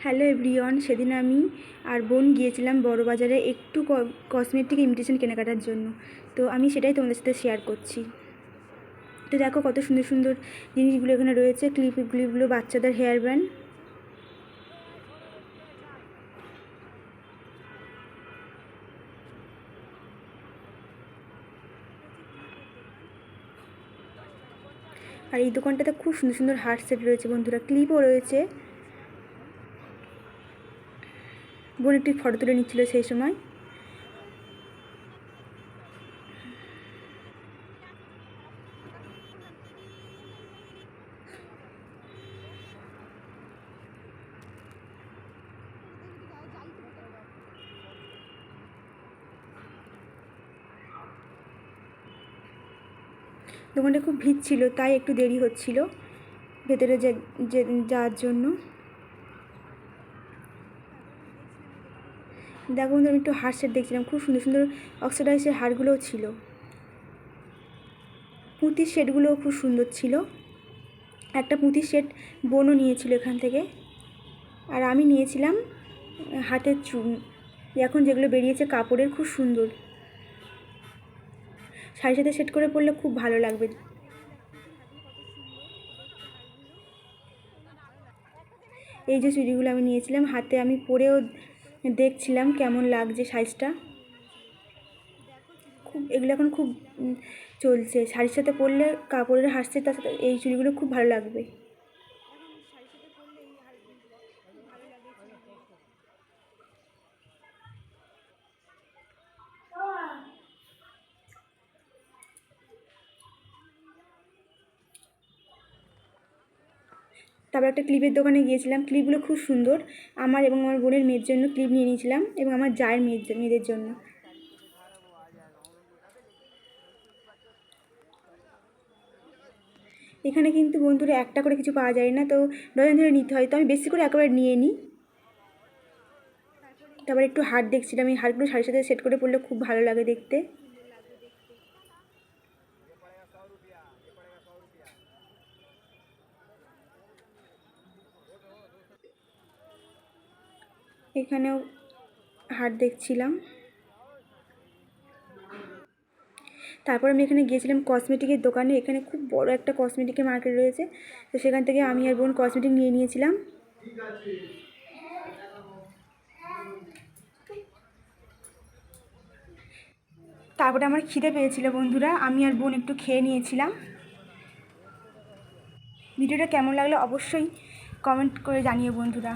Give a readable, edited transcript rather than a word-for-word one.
Hello everyone, সেদিন আমি আর বোন গিয়েছিলাম বড়বাজারে একটু কসমেটিক ইমিটেশন কেনাকাটার জন্য। তো আমি সেটাই তোমাদের সাথে শেয়ার করছি। তো দেখো কত সুন্দর সুন্দর জিনিসগুলো এখানে রয়েছে। ক্লিপগুলো বাচ্চাদের হেয়ার ব্যান্ড। আর এই দোকানটাতে খুব সুন্দর সুন্দর হার্ট সেট রয়েছে বন্ধুরা, ক্লিপও রয়েছে। বোন একটি ফটো তুলে নিচ্ছিল সেই সময়। দোকানটা খুব ভিড় ছিল, তাই একটু দেরি হচ্ছিল ভেতরে যাওয়ার জন্য। দেখো বন্ধু, আমি একটু হার সেট দেখছিলাম, খুব সুন্দর সুন্দর অক্সিডাইজের হারগুলোও ছিল। পুঁতির সেটগুলোও খুব সুন্দর ছিল। একটা পুঁতির সেট বোনও নিয়েছিল এখান থেকে, আর আমি নিয়েছিলাম হাতের চুন। এখন যেগুলো বেরিয়েছে কাপড়ের, খুব সুন্দর, শাড়ির সাথে সেট করে পরলে খুব ভালো লাগবে। এই যে চুড়িগুলো আমি নিয়েছিলাম হাতে, আমি পরেও দেখছিলাম কেমন লাগছে সাইজটা। এগুলো এখন খুব চলছে, শাড়ির সাথে পরলে কাপড়ের হাসছে, তার সাথে এই চুড়িগুলো খুব ভালো লাগবে। তারপর একটা ক্লিপের দোকানে গিয়েছিলাম, ক্লিপগুলো খুব সুন্দর। আমার এবং আমার বোনের মেয়ের জন্য ক্লিপ নিয়ে নিয়েছিলাম, এবং আমার জায়ের মেয়েদের জন্য। এখানে কিন্তু বন্ধুরা একটা করে কিছু পাওয়া যায় না, তো ডজন ধরে নিতে হয়, তো আমি বেশি করে একেবারে নিয়ে নিই। তারপর একটু হার দেখছিলাম, এই হারগুলো শাড়ির সাথে সেট করে পরলে খুব ভালো লাগে দেখতে। এখানেও হার দেখছিলাম। তারপর আমি এখানে গিয়েছিলাম কসমেটিকের দোকানে। এখানে খুব বড় একটা কসমেটিকের মার্কেট রয়েছে, তো সেখান থেকে আমি আর বোন কসমেটিক নিয়ে নিয়েছিলাম। তারপরে আমার খিদে পেয়েছিল বন্ধুরা, আমি আর বোন একটু খেয়ে নিয়েছিলাম। ভিডিওটা কেমন লাগলো অবশ্যই কমেন্ট করে জানিও বন্ধুরা।